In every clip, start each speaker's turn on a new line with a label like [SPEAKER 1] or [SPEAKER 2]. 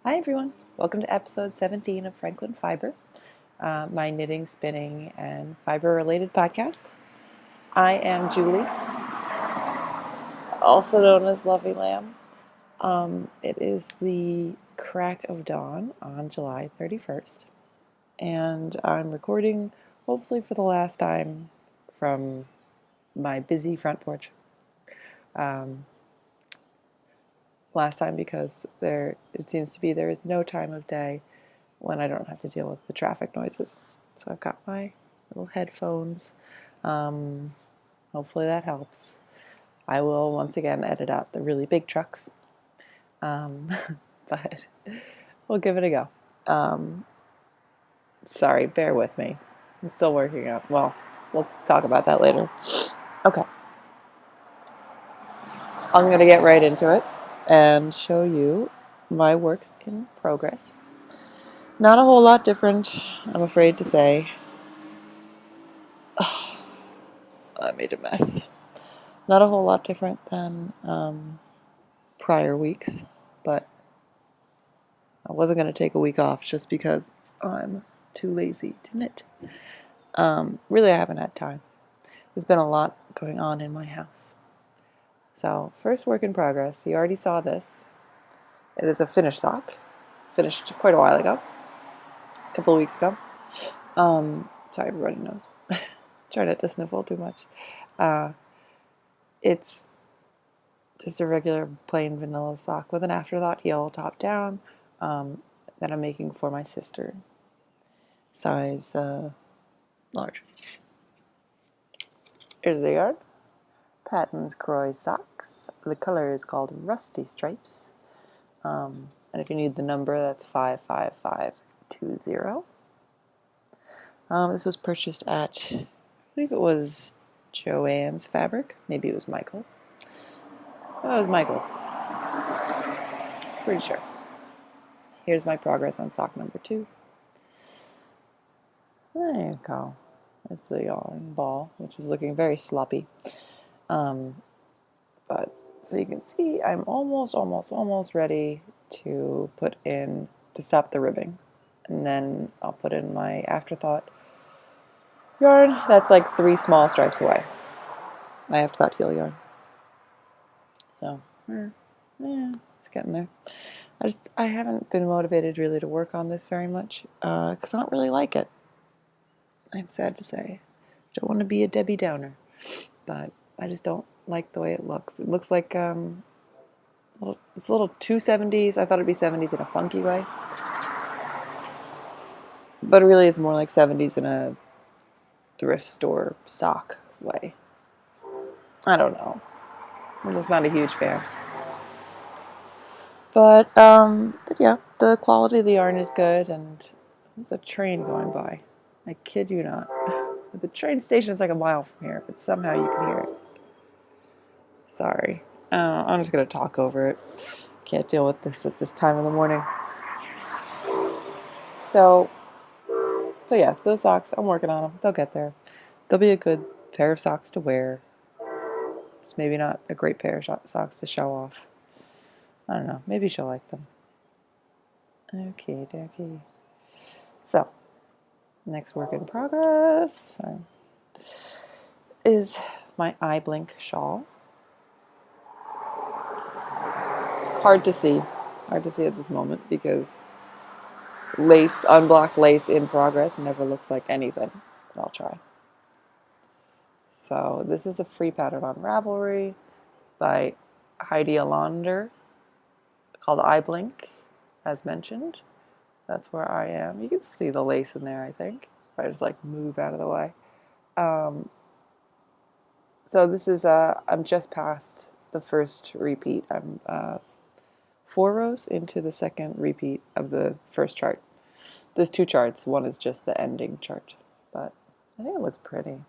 [SPEAKER 1] Hi everyone, welcome to episode 17 of Franklin Fiber, my knitting, spinning, and fiber related podcast. I am Julie, also known as Lovey Lamb. It is the crack of dawn on July 31st, and I'm recording hopefully for the last time from my busy front porch. Last time because it seems to be there is no time of day when I don't have to deal with the traffic noises. So I've got my little headphones. Hopefully that helps. I will once again edit out the really big trucks, but we'll give it a go. Sorry, bear with me. I'm still working out. Well, we'll talk about that later. Okay. I'm going to get right into it and show you my works in progress. Not a whole lot different, I'm afraid to say. Oh, I made a mess. Not a whole lot different than prior weeks, but I wasn't going to take a week off just because I'm too lazy to knit. Really, I haven't had time. There's been a lot going on in my house. So, first work in progress. You already saw this. It is a finished sock. Finished quite a while ago. A couple of weeks ago. Sorry, runny nose. Try not to sniffle too much. It's just a regular plain vanilla sock with an afterthought heel top down that I'm making for my sister. Size large. Here's the yarn. Patton's Croy Socks. The color is called Rusty Stripes. And if you need the number, that's 55520. This was purchased at, I believe it was Joann's Fabric. Maybe it was Michael's. Oh, it was Michael's. Pretty sure. Here's my progress on sock number 2. There you go. There's the yarn ball, which is looking very sloppy. But so you can see, I'm almost ready to stop the ribbing. And then I'll put in my afterthought yarn. That's like 3 small stripes away. My afterthought heel yarn. So, yeah, it's getting there. I haven't been motivated really to work on this very much because I don't really like it. I'm sad to say. I don't want to be a Debbie Downer, but I just don't like the way it looks. It looks like it's a little too 70s. I thought it'd be 70s in a funky way, but it really is more like 70s in a thrift store sock way. I don't know. I'm just not a huge fan. But yeah, the quality of the yarn is good, and there's a train going by. I kid you not. The train station is like a mile from here, but somehow you can hear it. Sorry. I'm just going to talk over it. Can't deal with this at this time of the morning. So yeah, those socks, I'm working on them. They'll get there. They'll be a good pair of socks to wear. It's maybe not a great pair of socks to show off. I don't know. Maybe she'll like them. Okay, dokie. So, next work in progress is my eye blink shawl. Hard to see at this moment because unblocked lace in progress never looks like anything, but I'll try. So this is a free pattern on Ravelry by Heidi Alander called Eye Blink, as mentioned. That's where I am. You can see the lace in there, I think. If I just like move out of the way. So this is, I'm just past the first repeat. I'm 4 rows into the second repeat of the first chart. There's 2 charts. One is just the ending chart, but I think it looks pretty.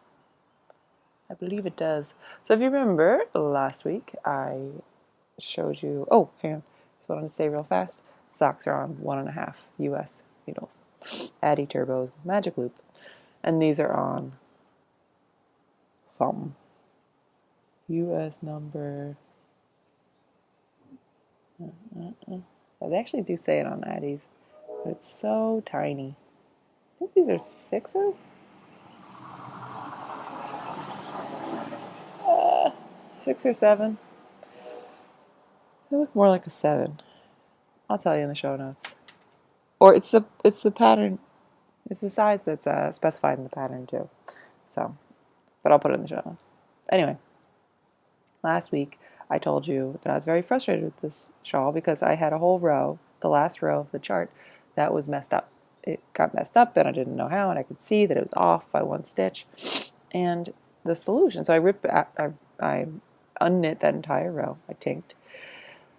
[SPEAKER 1] I believe it does. So if you remember last week, I showed you, oh, hang on. Just wanted to say real fast. Socks are on 1.5 US needles. Addy Turbo Magic Loop. And these are on some US number. They actually do say it on Addies, but it's so tiny. I think these are 6s? 6 or 7. They look more like a 7. I'll tell you in the show notes. Or it's the pattern. It's the size that's specified in the pattern too. So, but I'll put it in the show notes. Anyway, last week I told you that I was very frustrated with this shawl because I had a whole row, the last row of the chart, that was messed up. It got messed up and I didn't know how, and I could see that it was off by 1 stitch. And the solution, so I unknit that entire row. I tinked,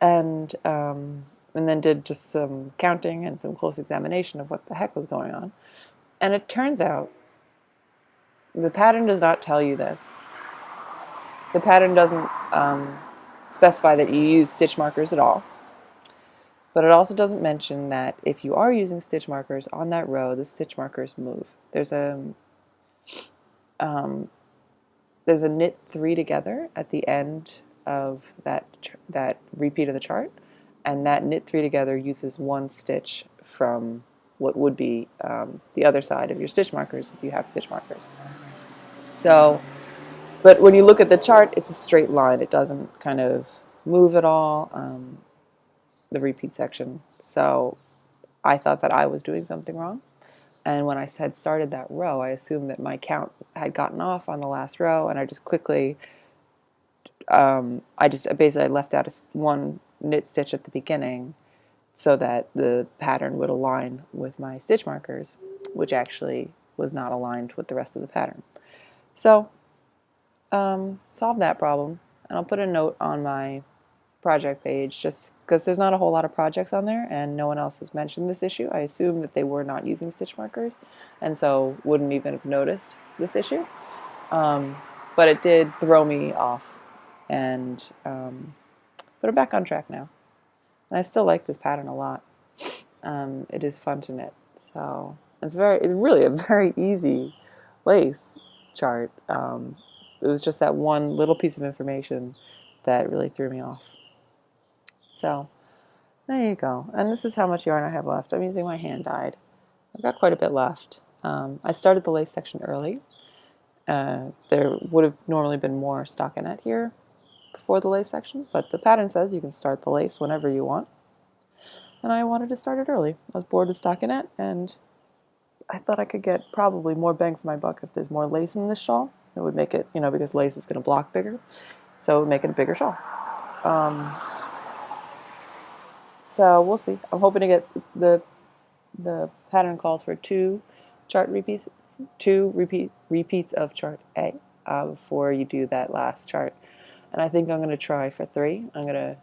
[SPEAKER 1] and then did just some counting and some close examination of what the heck was going on. And it turns out the pattern does not tell you this. The pattern doesn't specify that you use stitch markers at all. But it also doesn't mention that if you are using stitch markers on that row, the stitch markers move. There's a knit 3 together at the end of that repeat of the chart, and that knit 3 together uses 1 stitch from what would be the other side of your stitch markers if you have stitch markers. So, but when you look at the chart, it's a straight line. It doesn't kind of move at all, the repeat section. So I thought that I was doing something wrong. And when I had started that row, I assumed that my count had gotten off on the last row, and I just quickly, I basically left out 1 knit stitch at the beginning so that the pattern would align with my stitch markers, which actually was not aligned with the rest of the pattern. So, solve that problem, and I'll put a note on my project page just because there's not a whole lot of projects on there and no one else has mentioned this issue. I assume that they were not using stitch markers and so wouldn't even have noticed this issue. But it did throw me off, and but I'm back on track now. And I still like this pattern a lot. It is fun to knit. So it's really a very easy lace chart. It was just that one little piece of information that really threw me off. So there you go. And this is how much yarn I have left. I'm using my hand dyed. I've got quite a bit left. I started the lace section early. There would have normally been more stockinette here before the lace section, but the pattern says you can start the lace whenever you want. And I wanted to start it early. I was bored with stockinette, and I thought I could get probably more bang for my buck if there's more lace in this shawl. It would make it, because lace is going to block bigger, so it would make it a bigger shawl. So we'll see. I'm hoping to get the pattern calls for 2 chart repeats, 2 repeats of chart A before you do that last chart. And I think I'm going to try for 3. I'm going to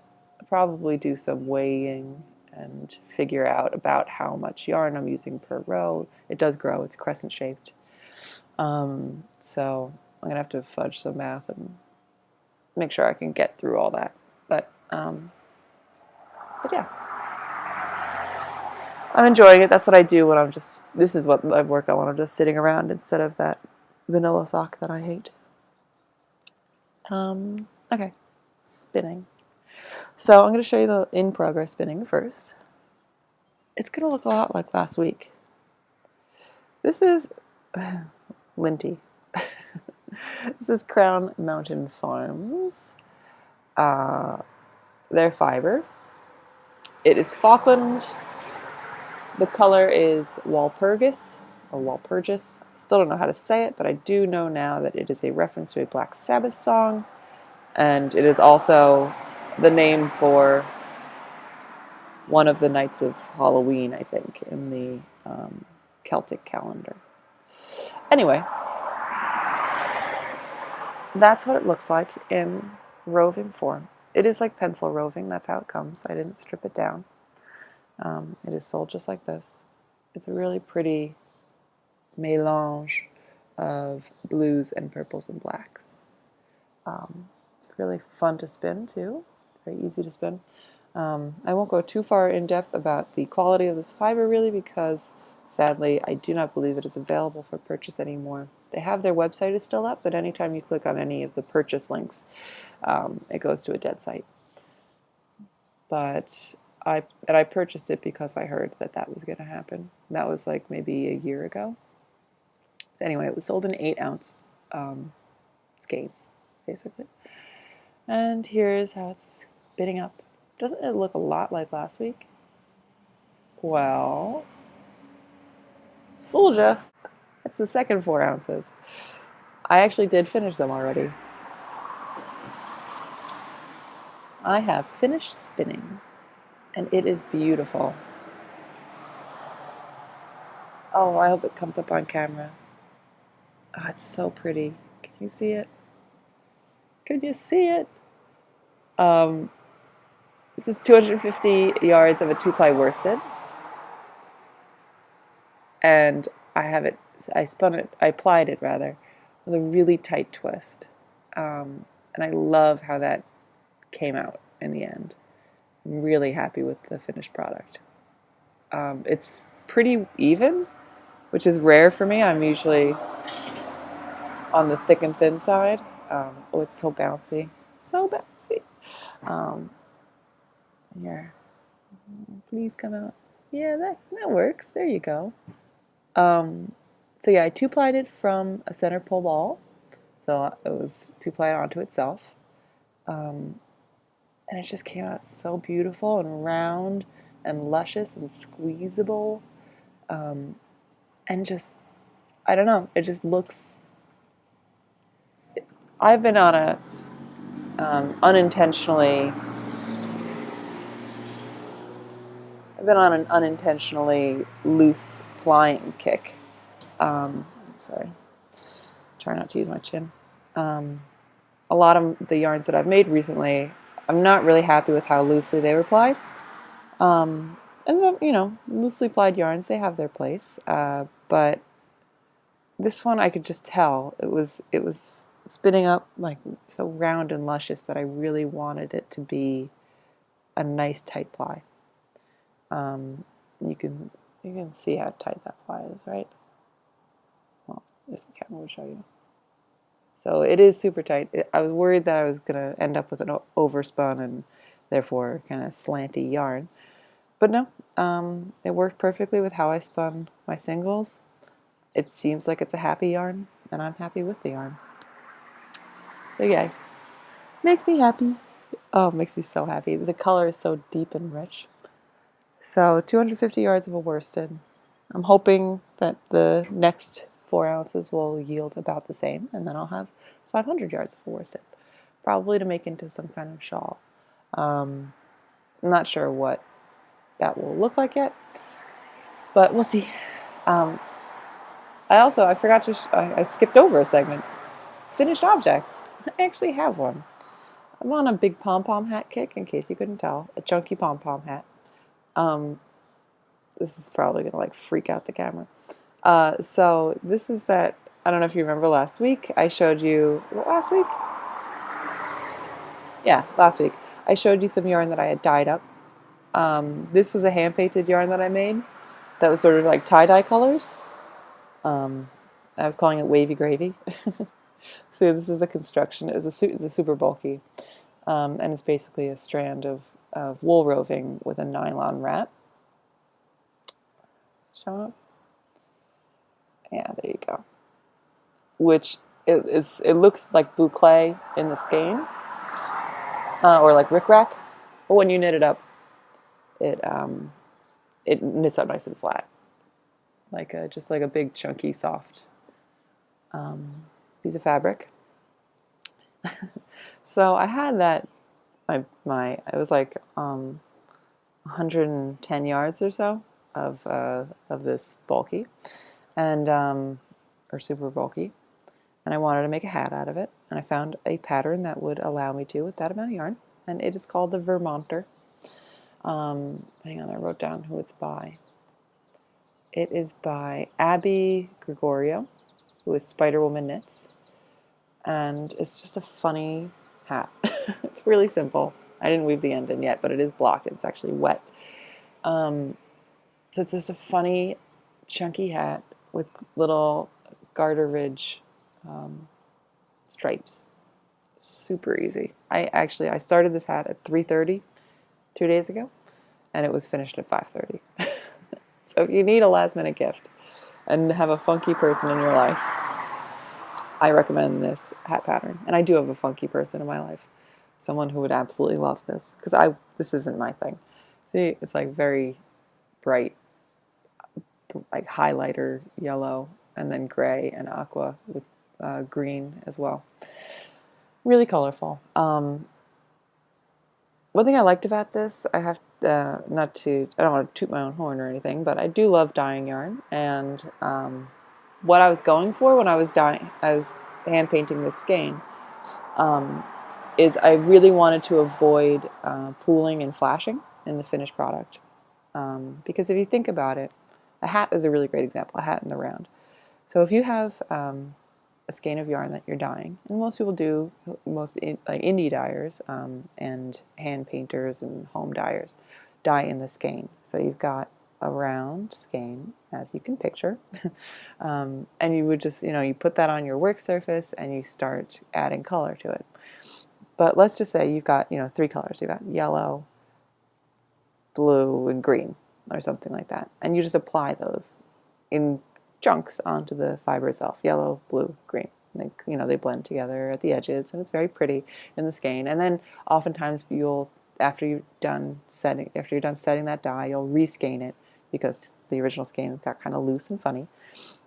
[SPEAKER 1] probably do some weighing and figure out about how much yarn I'm using per row. It does grow. It's crescent shaped. So I'm going to have to fudge some math and make sure I can get through all that. But yeah. I'm enjoying it. That's what I do when this is what I work on when I'm just sitting around instead of that vanilla sock that I hate. Okay, spinning. So I'm going to show you the in-progress spinning first. It's going to look a lot like last week. This is Linty. This is Crown Mountain Farms. Their fiber. It is Falkland. The color is Walpurgis, or Walpurgis. Still don't know how to say it, but I do know now that it is a reference to a Black Sabbath song, and it is also the name for one of the nights of Halloween, I think, in the Celtic calendar. Anyway, that's what it looks like in roving form. It is like pencil roving, that's how it comes. I didn't strip it down. It is sold just like this. It's a really pretty mélange of blues and purples and blacks. It's really fun to spin too. It's very easy to spin. I won't go too far in depth about the quality of this fiber really because sadly I do not believe it is available for purchase anymore. They have their website is still up, but anytime you click on any of the purchase links, it goes to a dead site. But I purchased it because I heard that that was going to happen. That was like maybe a year ago. Anyway, it was sold in 8-ounce skeins, basically. And here's how it's spitting up. Doesn't it look a lot like last week? Well, fooled ya. That's the second 4 ounces. I actually did finish them already. I have finished spinning, and it is beautiful. Oh, I hope it comes up on camera. Oh, it's so pretty. Can you see it? Could you see it? This is 250 yards of a 2-ply worsted. And I applied it rather, with a really tight twist. And I love how that came out in the end. I'm really happy with the finished product. It's pretty even, which is rare for me. I'm usually on the thick and thin side. Oh, it's so bouncy. So bouncy. Here. Please come out. Yeah, that works. There you go. So yeah, I 2-plied it from a center pull ball. So it was 2-plied onto itself. And it just came out so beautiful and round and luscious and squeezable. And just, I don't know, it just looks... I've been on a unintentionally... I've been on an unintentionally loose flying kick. Sorry. Try not to use my chin. A lot of the yarns that I've made recently, I'm not really happy with how loosely they were plied. And then, loosely plied yarns, they have their place. But this one, I could just tell it was spinning up like so round and luscious that I really wanted it to be a nice tight ply. You can see how tight that ply is, right? Well, if the camera will show you. So it is super tight. I was worried that I was going to end up with an overspun and therefore kind of slanty yarn. But no, it worked perfectly with how I spun my singles. It seems like it's a happy yarn, and I'm happy with the yarn. So yeah, makes me happy. Oh, it makes me so happy. The color is so deep and rich. So 250 yards of a worsted. I'm hoping that the next 4 ounces will yield about the same, and then I'll have 500 yards of a worsted, probably to make into some kind of shawl. I'm not sure what that will look like yet, but we'll see. I forgot to, I skipped over a segment. Finished objects. I actually have one. I'm on a big pom-pom hat kick, in case you couldn't tell. A chunky pom-pom hat. This is probably going to like freak out the camera. So this is that, I don't know if you remember last week, I showed you, was it last week? Yeah, last week. I showed you some yarn that I had dyed up. This was a hand-painted yarn that I made that was sort of like tie-dye colors. I was calling it wavy gravy. So this is the construction. It's a super bulky, and it's basically a strand of wool roving with a nylon wrap. Show up. Yeah, there you go. Which it looks like boucle in the skein, or like rickrack, but when you knit it up, it knits up nice and flat, like just like a big chunky soft piece of fabric. So I had that. It was like 110 yards or so of this bulky, and or super bulky, and I wanted to make a hat out of it, and I found a pattern that would allow me to with that amount of yarn, and it is called the Vermonter. Hang on, I wrote down who it's by. It is by Abby Gregorio, who is Spiderwoman Knits, and it's just a funny hat. It's really simple. I didn't weave the end in yet, but it is blocked. It's actually wet. So it's just a funny, chunky hat with little garter ridge stripes. Super easy. I started this hat at 3:30 2 days ago, and it was finished at 5:30. So if you need a last minute gift and have a funky person in your life, I recommend this hat pattern. And I do have a funky person in my life, someone who would absolutely love this, because this isn't my thing. See, it's like very bright, like highlighter yellow, and then gray and aqua with green as well. Really colorful. One thing I liked about this, I have I don't want to toot my own horn or anything, but I do love dyeing yarn, and what I was going for when I was hand painting this skein, is I really wanted to avoid pooling and flashing in the finished product. Because if you think about it, a hat is a really great example, a hat in the round. So if you have a skein of yarn that you're dyeing, and most people do, like indie dyers and hand painters and home dyers dye in the skein. So you've got a round skein, as you can picture, and you would just, you put that on your work surface and you start adding color to it. But let's just say you've got, 3 colors. You've got yellow, blue, and green, or something like that. And you just apply those in chunks onto the fiber itself, yellow, blue, green. And they blend together at the edges, and it's very pretty in the skein. And then oftentimes after you're done setting that dye, you'll reskein it, because the original skein got kind of loose and funny.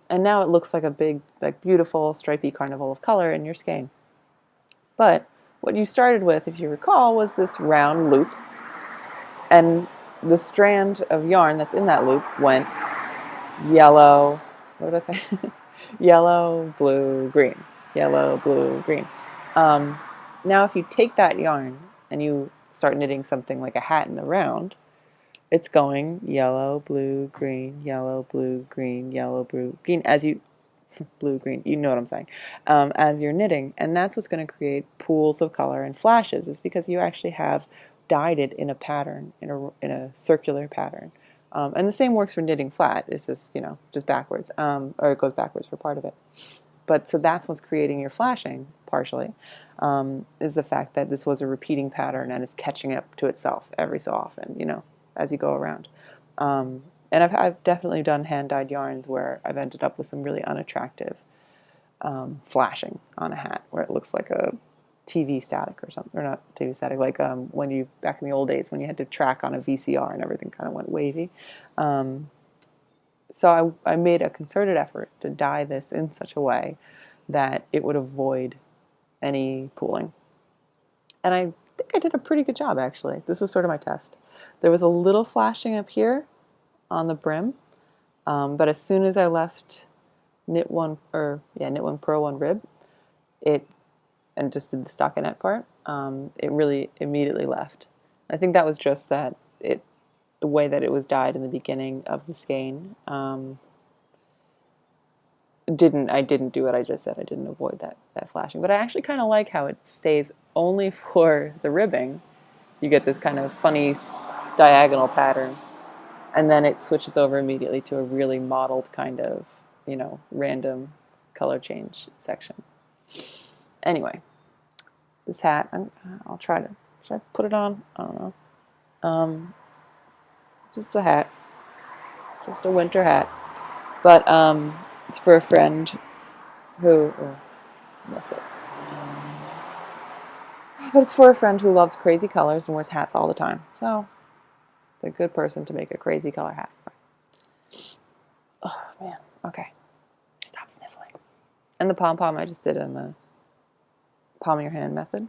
[SPEAKER 1] And now it looks like a big, beautiful, stripy carnival of color in your skein. But what you started with, if you recall, was this round loop, and the strand of yarn that's in that loop went yellow, what did I say? Yellow, blue, green. Yellow, blue, green. Now if you take that yarn and you start knitting something like a hat in the round, it's going yellow, blue, green, yellow, blue, green, yellow, blue, green, blue, green, you know what I'm saying, as you're knitting. And that's what's going to create pools of color and flashes, is because you actually have dyed it in a pattern, in a circular pattern. And the same works for knitting flat. It's just, just backwards, or it goes backwards for part of it. But so that's what's creating your flashing, partially, is the fact that this was a repeating pattern and it's catching up to itself every so often, as you go around. And I've definitely done hand-dyed yarns where I've ended up with some really unattractive flashing on a hat, where it looks like a TV static or something, or not TV static, like back in the old days when you had to track on a VCR and everything kind of went wavy. So I made a concerted effort to dye this in such a way that it would avoid any pooling. And I think I did a pretty good job, actually. This was sort of my test. There was a little flashing up here on the brim, but as soon as I left knit one, purl one rib, and just did the stockinette part, it really immediately left. I think that was just that the way that it was dyed in the beginning of the skein. I didn't do what I just said. I didn't avoid that flashing. But I actually kind of like how it stays only for the ribbing. You get this kind of funny diagonal pattern, and then it switches over immediately to a really modeled kind of, random color change section. Anyway, this hat, I'll try to, should I put it on? I don't know. Just a hat, just a winter hat. But it's for a friend who, missed it. But it's for a friend who loves crazy colors and wears hats all the time. So it's a good person to make a crazy color hat for. Oh, man. Okay. Stop sniffling. And the pom-pom I just did in the palm of your hand method.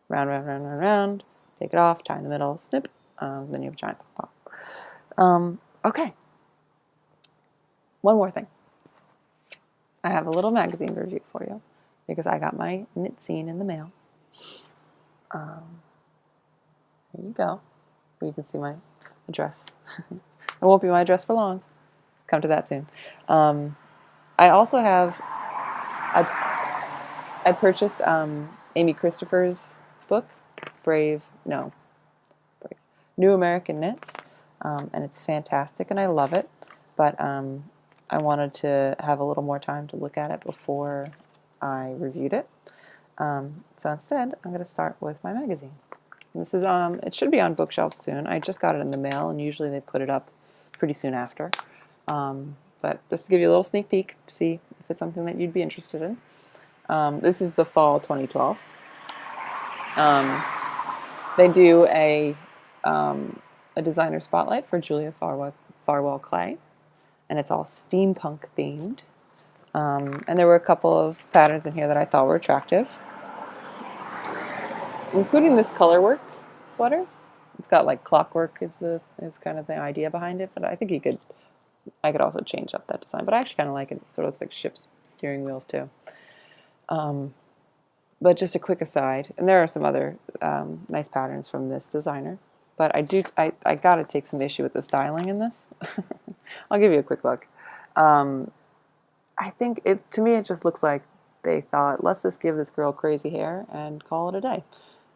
[SPEAKER 1] Round, round, round, round, round. Take it off, tie in the middle, snip. Then you have a giant pom-pom. Okay. One more thing. I have a little magazine review for you because I got my knit scene in the mail. Here you go. You can see my address. It won't be my address for long. Come to that soon. I also have, I purchased Amy Christopher's book, New American Knits, and it's fantastic and I love it, but I wanted to have a little more time to look at it before I reviewed it. So instead, I'm going to start with my magazine. This is it should be on bookshelves soon. I just got it in the mail, and usually they put it up pretty soon after. But just to give you a little sneak peek to see if it's something that you'd be interested in. This is the fall 2012. They do a designer spotlight for Julia Farwell Clay, and it's all steampunk themed. And there were a couple of patterns in here that I thought were attractive, including this colorwork sweater. It's got like clockwork is kind of the idea behind it, but I think I could also change up that design. But I actually kind of like it. It sort of looks like ship's steering wheels too. But just a quick aside, and there are some other nice patterns from this designer, but I gotta take some issue with the styling in this. I'll give you a quick look. I think to me it just looks like they thought, let's just give this girl crazy hair and call it a day,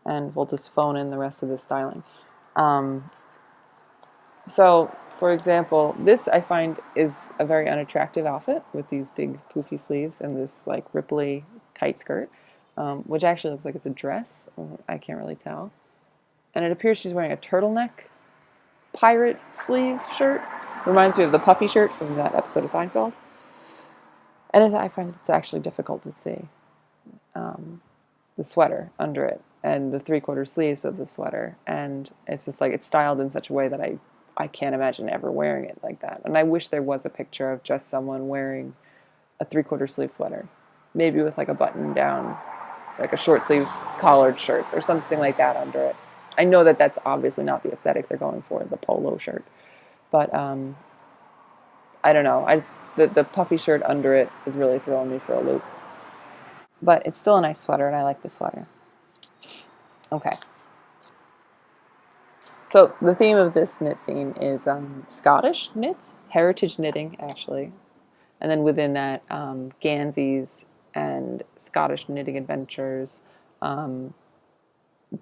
[SPEAKER 1] and we'll just phone in the rest of the styling. So, for example, this I find is a very unattractive outfit with these big poofy sleeves and this like ripply tight skirt, which actually looks like it's a dress. I can't really tell. And it appears she's wearing a turtleneck pirate sleeve shirt. Reminds me of the puffy shirt from that episode of Seinfeld. And I find it's actually difficult to see the sweater under it and the 3/4 sleeves of the sweater. And it's just like it's styled in such a way that I can't imagine ever wearing it like that. And I wish there was a picture of just someone wearing a 3/4 sleeve sweater, maybe with like a button down, like a short sleeve collared shirt or something like that under it. I know that that's obviously not the aesthetic they're going for, the polo shirt, but I don't know. The puffy shirt under it is really throwing me for a loop. But it's still a nice sweater, and I like the sweater. Okay. So the theme of this knit scene is Scottish knits, heritage knitting, actually. And then within that, Ganseys and Scottish knitting adventures.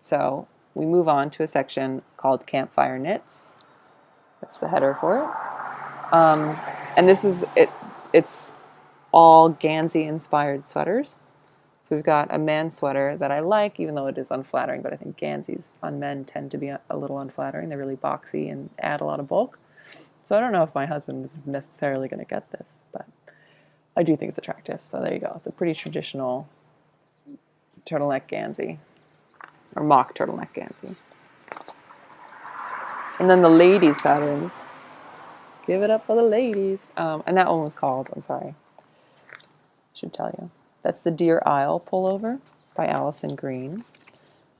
[SPEAKER 1] So we move on to a section called Campfire Knits. That's the header for it. And this is it. It's all Gansey-inspired sweaters. So we've got a man sweater that I like, even though it is unflattering, but I think Ganseys on men tend to be a little unflattering. They're really boxy and add a lot of bulk. So I don't know if my husband was necessarily going to get this, but I do think it's attractive. So there you go. It's a pretty traditional turtleneck Gansey, or mock turtleneck Gansey. And then the ladies' patterns. Give it up for the ladies. And that one was called, I'm sorry, I should tell you. That's the Deer Isle pullover by Allison Green.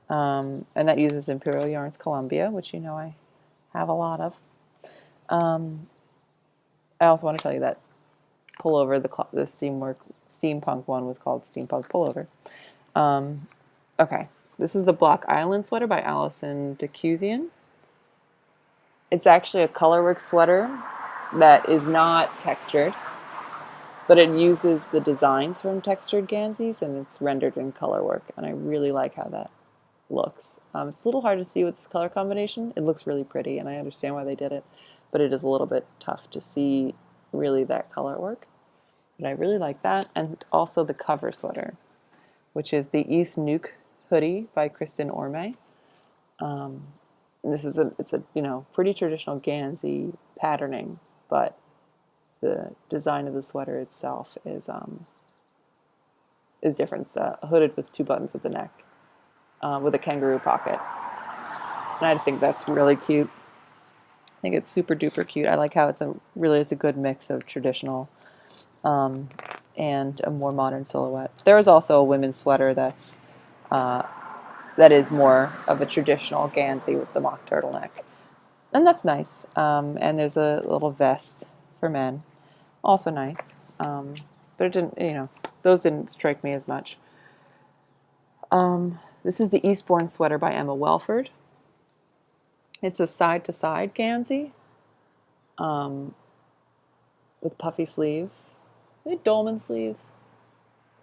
[SPEAKER 1] And that uses Imperial Yarns Columbia, which you know I have a lot of. I also want to tell you that pullover, the steampunk one was called Steampunk Pullover. Okay, this is the Block Island sweater by Allison DeCusian. It's actually a colorwork sweater that is not textured, but it uses the designs from textured Ganseys and it's rendered in colorwork, and I really like how that looks. It's a little hard to see with this color combination. It looks really pretty, and I understand why they did it, but it is a little bit tough to see really that color work. But I really like that, and also the cover sweater, which is the East Nuke hoodie by Kristen Orme. This is it's a pretty traditional Gansey patterning, but the design of the sweater itself is different. It's hooded with 2 buttons at the neck, with a kangaroo pocket, and I think that's really cute. I think it's super duper cute. I like how it's really is a good mix of traditional and a more modern silhouette. There is also a women's sweater that is more of a traditional Gansey with the mock turtleneck, and that's nice. And there's a little vest for men, also nice. But it didn't, those didn't strike me as much. This is the Eastbourne sweater by Emma Welford. It's a side-to-side Gansey with puffy sleeves. Are they dolman sleeves?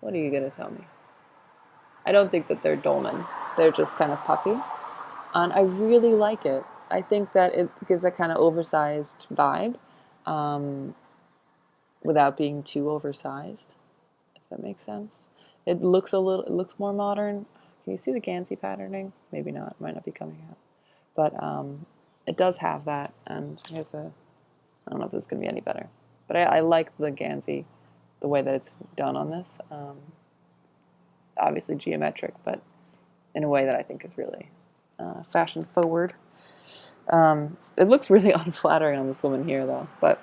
[SPEAKER 1] What are you going to tell me? I don't think that they're dolman. They're just kind of puffy. And I really like it. I think that it gives a kind of oversized vibe without being too oversized, if that makes sense. It looks more modern. Can you see the Gansey patterning? maybe not. It might not be coming out. But it does have that, and here's a, I don't know if this is going to be any better. But I like the Gansey, the way that it's done on this. Obviously geometric, but in a way that I think is really fashion forward. It looks really unflattering on this woman here, though, but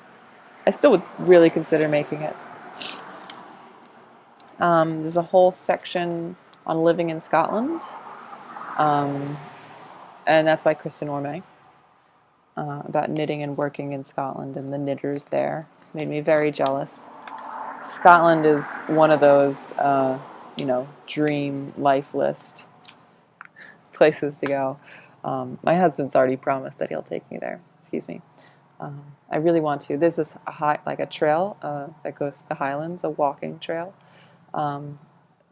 [SPEAKER 1] I still would really consider making it. There's a whole section on living in Scotland, and that's by Kristen Orme, about knitting and working in Scotland and the knitters there. Made me very jealous. Scotland is one of those, dream life list places to go. My husband's already promised that he'll take me there. Excuse me. I really want to. There's this a trail that goes to the Highlands, a walking trail.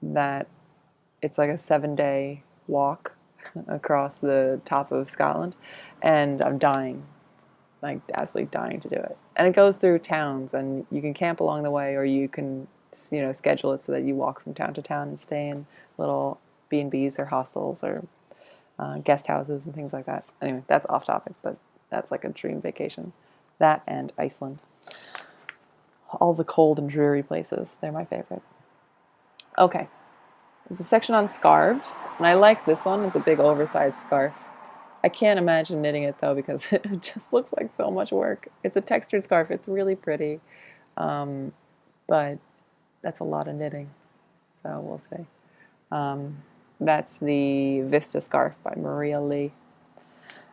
[SPEAKER 1] That it's like a 7-day walk across the top of Scotland, and I'm dying, like absolutely dying to do it. And it goes through towns, and you can camp along the way, or you can, schedule it so that you walk from town to town and stay in little B&Bs or hostels or guest houses and things like that. Anyway, that's off topic, but that's like a dream vacation. That and Iceland. All the cold and dreary places, they're my favorite. Okay, there's a section on scarves, and I like this one. It's a big oversized scarf. I can't imagine knitting it though because it just looks like so much work. It's a textured scarf. It's really pretty, but that's a lot of knitting, so we'll see. That's the Vista scarf by Maria Lee.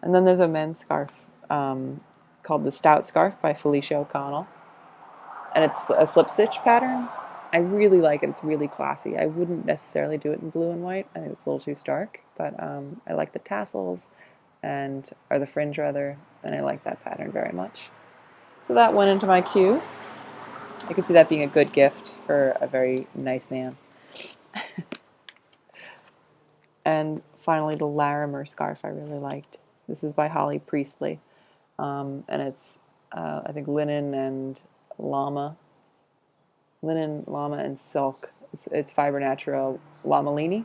[SPEAKER 1] And then there's a men's scarf called the Stout scarf by Felicia O'Connell, and it's a slip stitch pattern. I really like it. It's really classy. I wouldn't necessarily do it in blue and white. I think it's a little too stark, but I like the tassels or the fringe rather, and I like that pattern very much. So that went into my queue. I can see that being a good gift for a very nice man. And finally, the Larimer scarf I really liked. This is by Holly Priestley, and it's I think linen, llama, and silk. It's Fiber Natural Lamalini.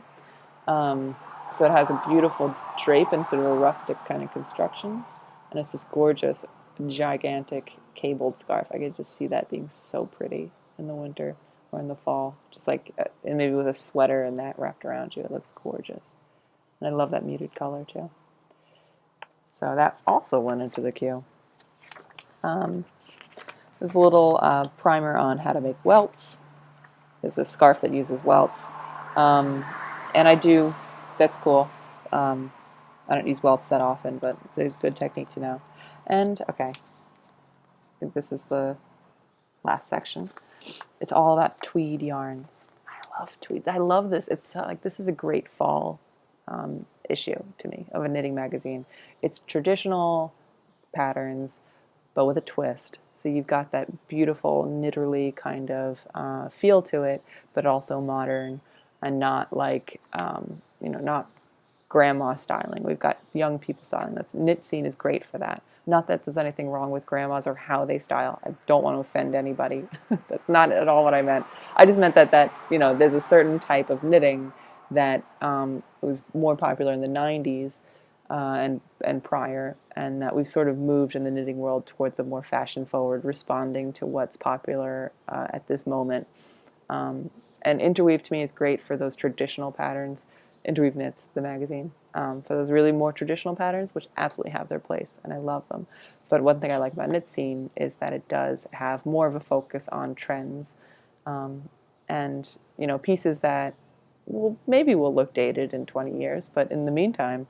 [SPEAKER 1] So it has a beautiful drape and sort of a rustic kind of construction. And it's this gorgeous, gigantic cabled scarf. I could just see that being so pretty in the winter or in the fall. Just like, and maybe with a sweater and that wrapped around you. It looks gorgeous. And I love that muted color too. So that also went into the queue. There's a little primer on how to make welts. There's a scarf that uses welts. And that's cool. I don't use welts that often, but it's a good technique to know. And, okay, I think this is the last section. It's all about tweed yarns. I love tweed. I love this. It's like, this is a great fall issue to me of a knitting magazine. It's traditional patterns, but with a twist. So you've got that beautiful knitterly kind of feel to it, but also modern and not like, not grandma styling. We've got young people styling. That's Knit Scene is great for that. Not that there's anything wrong with grandmas or how they style. I don't want to offend anybody. That's not at all what I meant. I just meant that there's a certain type of knitting that was more popular in the 90s and prior, and that we've sort of moved in the knitting world towards a more fashion-forward, responding to what's popular at this moment. And Interweave to me is great for those traditional patterns. Interweave Knits, the magazine, for those really more traditional patterns, which absolutely have their place, and I love them. But one thing I like about Knit Scene is that it does have more of a focus on trends, and pieces that maybe will look dated in 20 years, but in the meantime,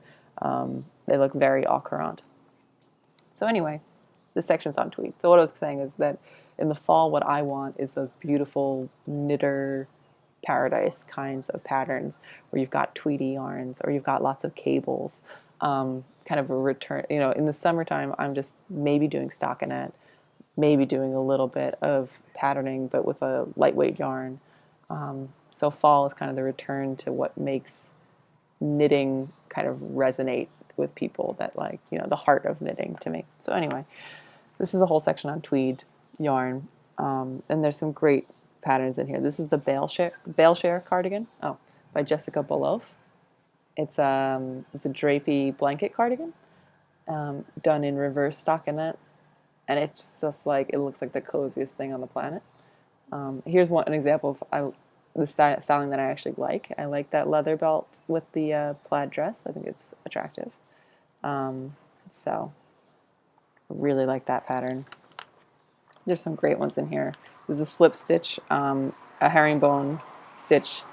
[SPEAKER 1] they look very au courant. So anyway, this section's on tweed. So what I was saying is that in the fall, what I want is those beautiful knitter paradise kinds of patterns where you've got tweedy yarns or you've got lots of cables, kind of a return. In the summertime, I'm just maybe doing stockinette, maybe doing a little bit of patterning, but with a lightweight yarn. So fall is kind of the return to what makes knitting kind of resonate with people, that the heart of knitting to me. So anyway, this is a whole section on tweed yarn, and there's some great patterns in here. This is the Bale Share cardigan, by Jessica Beloff. It's a drapey blanket cardigan, done in reverse stockinette, and it's just like it looks like the coziest thing on the planet. Here's an example of the styling that I actually like. I like that leather belt with the plaid dress. I think it's attractive. So I really like that pattern. There's some great ones in here. There's a slip stitch, a herringbone stitch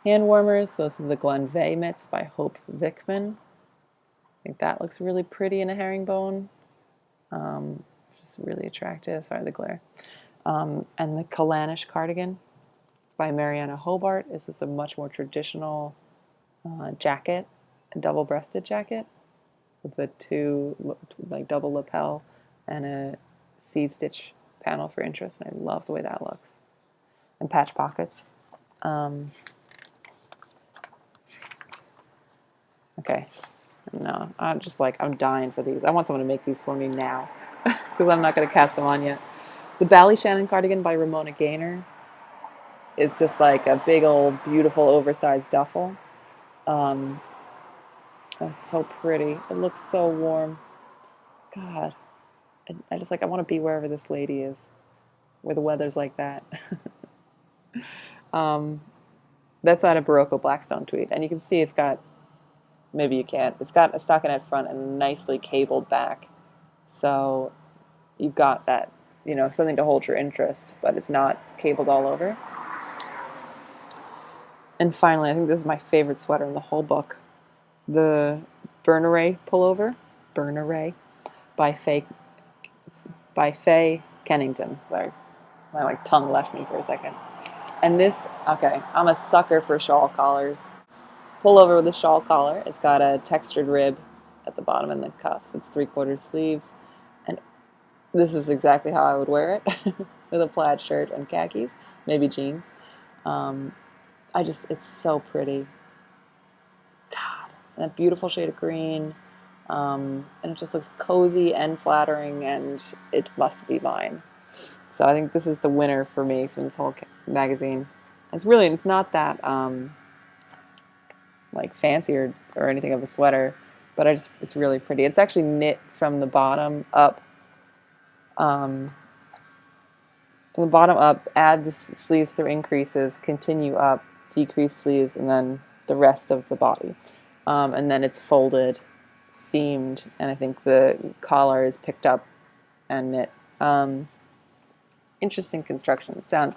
[SPEAKER 1] hand warmers. Those are the Glenveigh mitts by Hope Vickman. I think that looks really pretty in a herringbone. Just really attractive. Sorry, the glare. And the Kalanish cardigan by Mariana Hobart. This is a much more traditional jacket, a double-breasted jacket with the two like double lapel and a seed stitch panel for interest. And I love the way that looks. And patch pockets. Okay. No, I'm dying for these. I want someone to make these for me now because I'm not going to cast them on yet. The Ballyshannon cardigan by Ramona Gaynor is just like a big old beautiful oversized duffel. That's so pretty. It looks so warm. God, I want to be wherever this lady is, where the weather's like that. That's out of Barocco Blackstone tweed, and you can see it's got, maybe you can't, it's got a stockinette front and a nicely cabled back. So you've got that, something to hold your interest, but it's not cabled all over. And finally, I think this is my favorite sweater in the whole book. The Berneret pullover, Berneret, by Faye Kennington. Sorry, my tongue left me for a second. And this, okay, I'm a sucker for shawl collars. Pullover with a shawl collar. It's got a textured rib at the bottom and the cuffs. It's 3/4 sleeves. And this is exactly how I would wear it with a plaid shirt and khakis, maybe jeans. It's so pretty. God, that beautiful shade of green. And it just looks cozy and flattering, and it must be mine. So I think this is the winner for me from this whole magazine. It's not that like fancy or anything of a sweater, but it's really pretty. It's actually knit from the bottom up. From the bottom up, add the sleeves through increases, continue up, decrease sleeves, and then the rest of the body. And then it's folded, seamed, and I think the collar is picked up and knit. Interesting construction. It sounds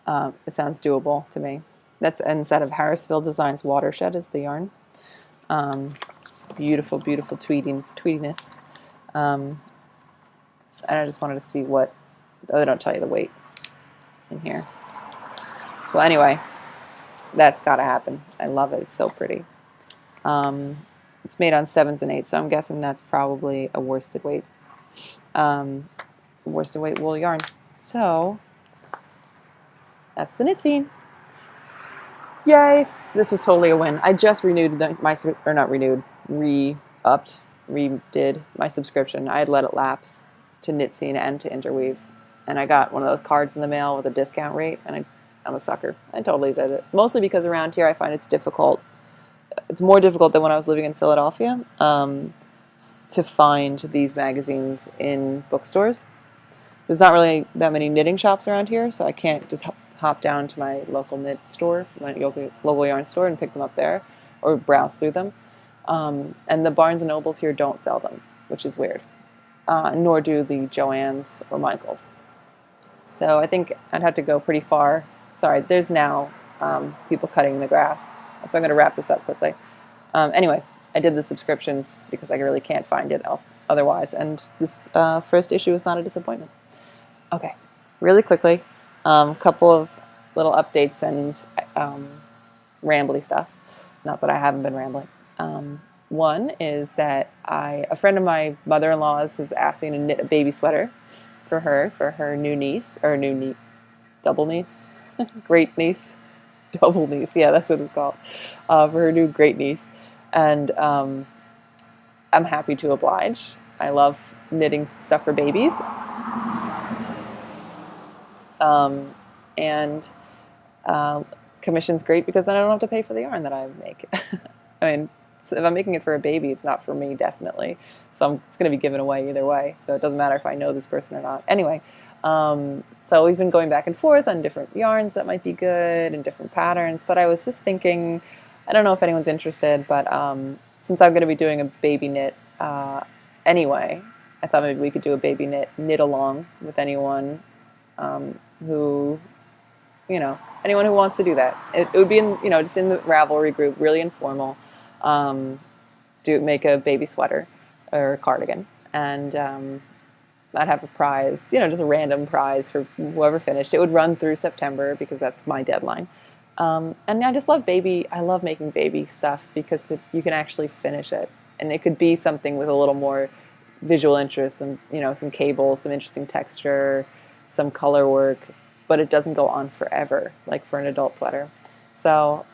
[SPEAKER 1] doable to me. That's instead of Harrisville Designs Watershed is the yarn. Beautiful, beautiful tweediness. And I just wanted to see they don't tell you the weight in here. Well, anyway, that's got to happen. I love it. It's so pretty. It's made on 7s and 8s, so I'm guessing that's probably a worsted weight wool yarn. So that's the knit scene. Yay! This was totally a win. I just redid my subscription. I had let it lapse to knit scene and to interweave, and I got one of those cards in the mail with a discount rate, and I'm a sucker. I totally did it. Mostly because around here I find it's difficult. It's more difficult than when I was living in Philadelphia to find these magazines in bookstores. There's not really that many knitting shops around here, so I can't just hop down to my local knit store, my local yarn store, and pick them up there or browse through them. And the Barnes & Nobles here don't sell them, which is weird. Nor do the Joann's or Michael's. So I think I'd have to go pretty far. Sorry, there's now people cutting the grass. So I'm going to wrap this up quickly. Anyway, I did the subscriptions because I really can't find it otherwise. And this first issue is not a disappointment. Okay, really quickly, a couple of little updates and rambly stuff. Not that I haven't been rambling. One is that a friend of my mother-in-law's has asked me to knit a baby sweater for her new niece, or double niece, great niece, double niece, yeah, that's what it's called, for her new great niece. And I'm happy to oblige. I love knitting stuff for babies. commission's great because then I don't have to pay for the yarn that I make. I mean, so if I'm making it for a baby, it's not for me, definitely. So it's going to be given away either way. So it doesn't matter if I know this person or not. Anyway, so we've been going back and forth on different yarns that might be good and different patterns. But I was just thinking, I don't know if anyone's interested, but since I'm going to be doing a baby knit anyway, I thought maybe we could do a baby knit along with anyone who, anyone who wants to do that. It would be in, just in the Ravelry group, really informal. Make a baby sweater or a cardigan, and I'd have a prize, just a random prize for whoever finished. It would run through September because that's my deadline. And I just love I love making baby stuff because you can actually finish it, and it could be something with a little more visual interest and some cables, some interesting texture, some color work, but it doesn't go on forever like for an adult sweater. So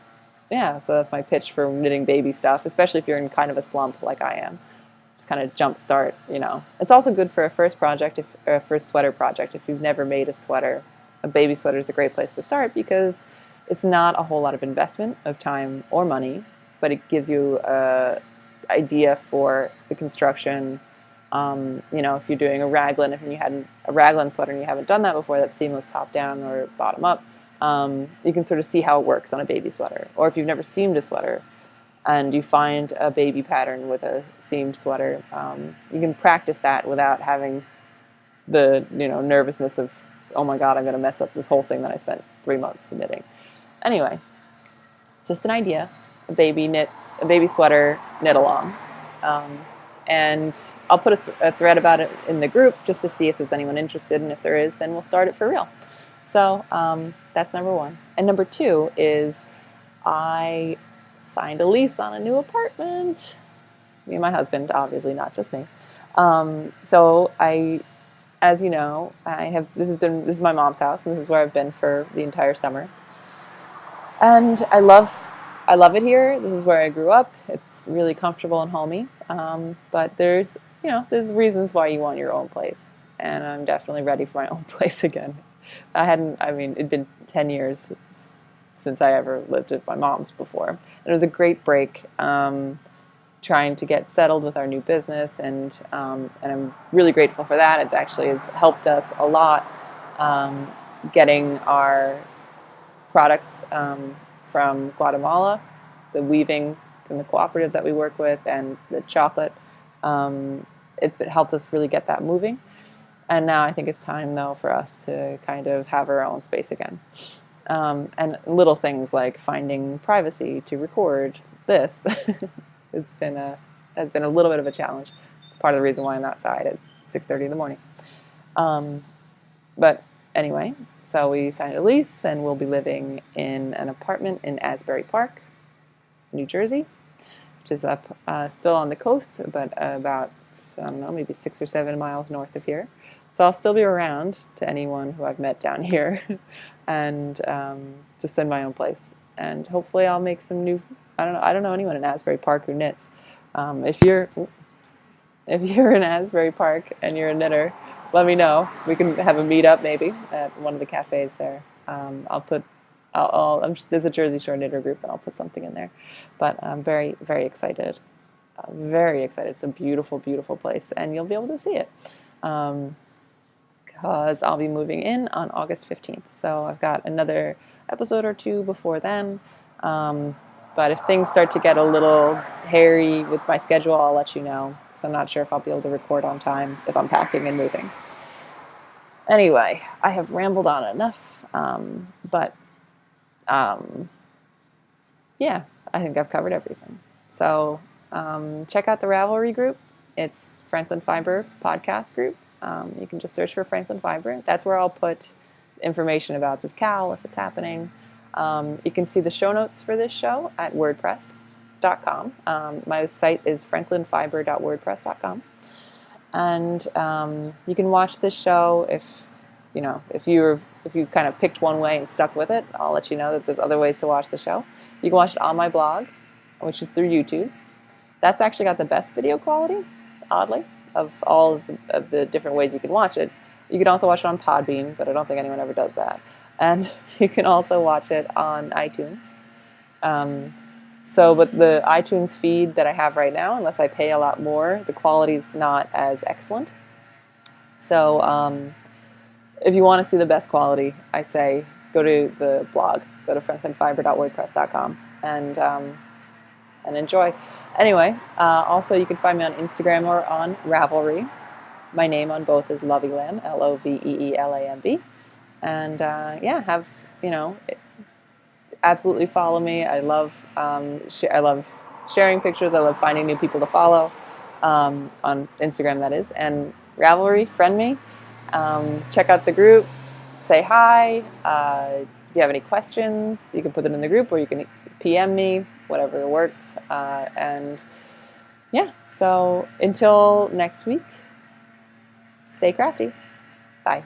[SPEAKER 1] yeah, so that's my pitch for knitting baby stuff, especially if you're in kind of a slump like I am. Just kind of jumpstart, It's also good for a first sweater project. If you've never made a sweater, a baby sweater is a great place to start because it's not a whole lot of investment of time or money, but it gives you an idea for the construction. If you're doing a raglan, if you had a raglan sweater and you haven't done that before, that's seamless top down or bottom up. You can sort of see how it works on a baby sweater. Or if you've never seamed a sweater and you find a baby pattern with a seamed sweater, you can practice that without having the nervousness of, oh my God, I'm going to mess up this whole thing that I spent 3 months knitting. Anyway, just an idea. A baby sweater knit along. And I'll put a thread about it in the group just to see if there's anyone interested, and if there is, then we'll start it for real. So that's number one. And number two is I signed a lease on a new apartment. Me and my husband, obviously, not just me. So as you know, this is my mom's house, and this is where I've been for the entire summer. And I love it here. This is where I grew up. It's really comfortable and homey. But there's reasons why you want your own place. And I'm definitely ready for my own place again. It'd been 10 years since I ever lived at my mom's before. And it was a great break trying to get settled with our new business. And I'm really grateful for that. It actually has helped us a lot getting our products from Guatemala, the weaving from the cooperative that we work with, and the chocolate. It's helped us really get that moving. And now I think it's time, though, for us to kind of have our own space again. And little things like finding privacy to record this. Has been a little bit of a challenge. It's part of the reason why I'm outside at 6:30 in the morning. But anyway, so we signed a lease, and we'll be living in an apartment in Asbury Park, New Jersey, which is up still on the coast, but about, I don't know, maybe 6 or 7 miles north of here. So I'll still be around to anyone who I've met down here, and just in my own place. And hopefully I'll make some new. I don't know anyone in Asbury Park who knits. If you're in Asbury Park and you're a knitter, let me know. We can have a meetup maybe at one of the cafes there. There's a Jersey Shore knitter group, and I'll put something in there. But I'm very, very excited. Very excited. It's a beautiful, beautiful place, and you'll be able to see it. Because I'll be moving in on August 15th. So I've got another episode or two before then. But if things start to get a little hairy with my schedule, I'll let you know. Because I'm not sure if I'll be able to record on time if I'm packing and moving. Anyway, I have rambled on enough. Yeah, I think I've covered everything. So check out the Ravelry group. It's Franklin Fiber Podcast Group. You can just search for Franklin Fiber. That's where I'll put information about this cowl if it's happening. You can see the show notes for this show at wordpress.com. My site is franklinfiber.wordpress.com. And you can watch this show if you kind of picked one way and stuck with it. I'll let you know that there's other ways to watch the show. You can watch it on my blog, which is through YouTube. That's actually got the best video quality, oddly, of all of the different ways you can watch it. You can also watch it on Podbean, but I don't think anyone ever does that. And you can also watch it on iTunes. But the iTunes feed that I have right now, unless I pay a lot more, the quality's not as excellent. So if you want to see the best quality, I say go to the blog, go to franklinfiber.wordpress.com and enjoy. Anyway, also you can find me on Instagram or on Ravelry. My name on both is Loveelam, Loveeelamb. And absolutely follow me. I love sharing pictures. I love finding new people to follow on Instagram, that is. And Ravelry, friend me. Check out the group. Say hi. If you have any questions, you can put them in the group, or you can PM me, whatever works. So until next week, stay crafty. Bye.